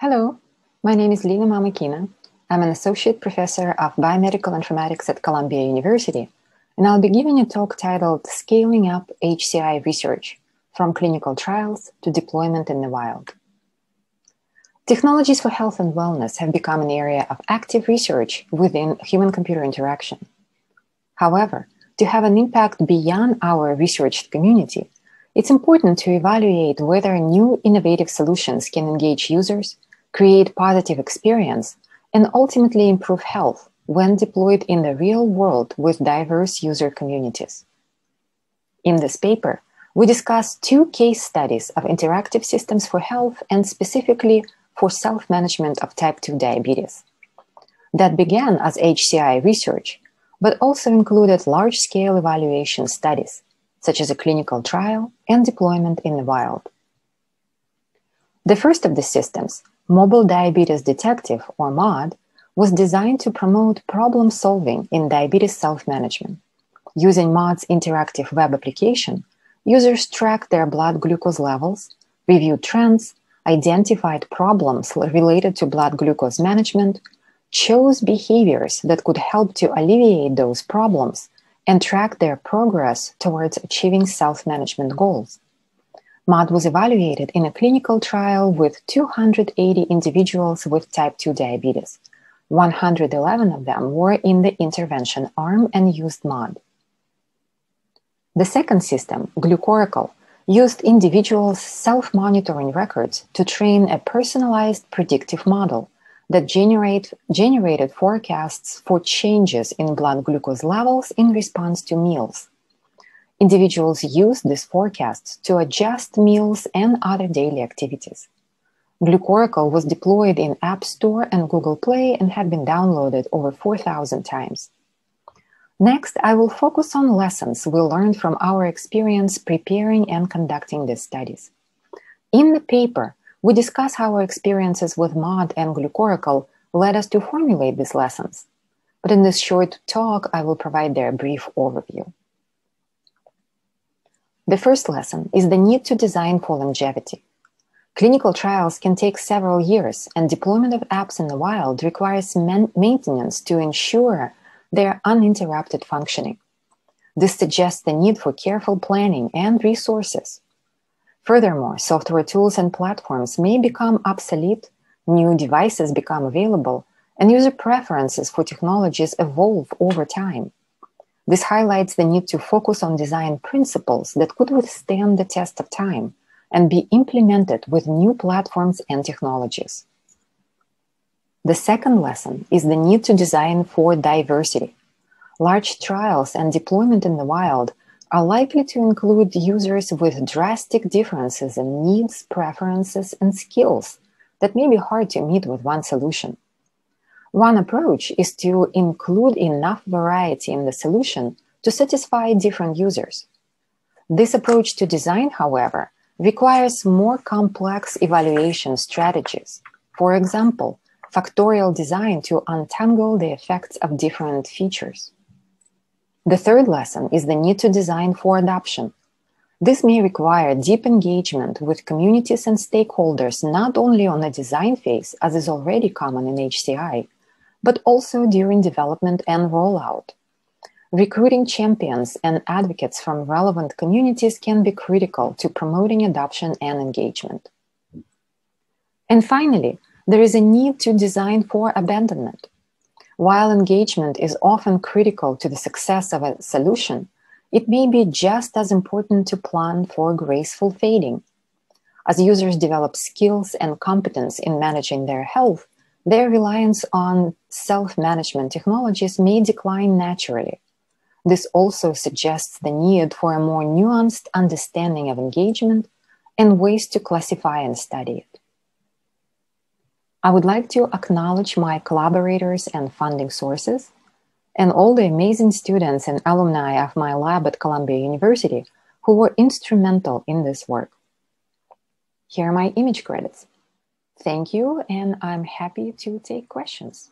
Hello, my name is Lena Mamykina. I'm an associate professor of biomedical informatics at Columbia University, and I'll be giving a talk titled Scaling Up HCI Research from Clinical Trials to Deployment in the Wild. Technologies for health and wellness have become an area of active research within human-computer interaction. However, to have an impact beyond our research community, it's important to evaluate whether new innovative solutions can engage users, create positive experience, and ultimately improve health when deployed in the real world with diverse user communities. In this paper, we discuss two case studies of interactive systems for health and specifically for self-management of type 2 diabetes that began as HCI research, but also included large-scale evaluation studies, such as a clinical trial and deployment in the wild. The first of these systems, Mobile Diabetes Detective, or MOD, was designed to promote problem-solving in diabetes self-management. Using MOD's interactive web application, users tracked their blood glucose levels, reviewed trends, identified problems related to blood glucose management, chose behaviors that could help to alleviate those problems, and track their progress towards achieving self-management goals. MOD was evaluated in a clinical trial with 280 individuals with type 2 diabetes. 111 of them were in the intervention arm and used MOD. The second system, Glucoracle, used individuals' self-monitoring records to train a personalized predictive model that generated forecasts for changes in blood glucose levels in response to meals. Individuals used these forecasts to adjust meals and other daily activities. Glucoracle was deployed in App Store and Google Play and had been downloaded over 4,000 times. Next, I will focus on lessons we learned from our experience preparing and conducting these studies. In the paper, we discuss how our experiences with MOD and Glucoracle led us to formulate these lessons. But in this short talk, I will provide their brief overview. The first lesson is the need to design for longevity. Clinical trials can take several years, and deployment of apps in the wild requires maintenance to ensure their uninterrupted functioning. This suggests the need for careful planning and resources. Furthermore, software tools and platforms may become obsolete, new devices become available, and user preferences for technologies evolve over time. This highlights the need to focus on design principles that could withstand the test of time and be implemented with new platforms and technologies. The second lesson is the need to design for diversity. Large trials and deployment in the wild are likely to include users with drastic differences in needs, preferences, and skills that may be hard to meet with one solution. One approach is to include enough variety in the solution to satisfy different users. This approach to design, however, requires more complex evaluation strategies. For example, factorial design to untangle the effects of different features. The third lesson is the need to design for adoption. This may require deep engagement with communities and stakeholders not only on the design phase, as is already common in HCI, but also during development and rollout. Recruiting champions and advocates from relevant communities can be critical to promoting adoption and engagement. And finally, there is a need to design for abandonment. While engagement is often critical to the success of a solution, it may be just as important to plan for graceful fading. As users develop skills and competence in managing their health, their reliance on self-management technologies may decline naturally. This also suggests the need for a more nuanced understanding of engagement and ways to classify and study it. I would like to acknowledge my collaborators and funding sources, and all the amazing students and alumni of my lab at Columbia University who were instrumental in this work. Here are my image credits. Thank you, and I'm happy to take questions.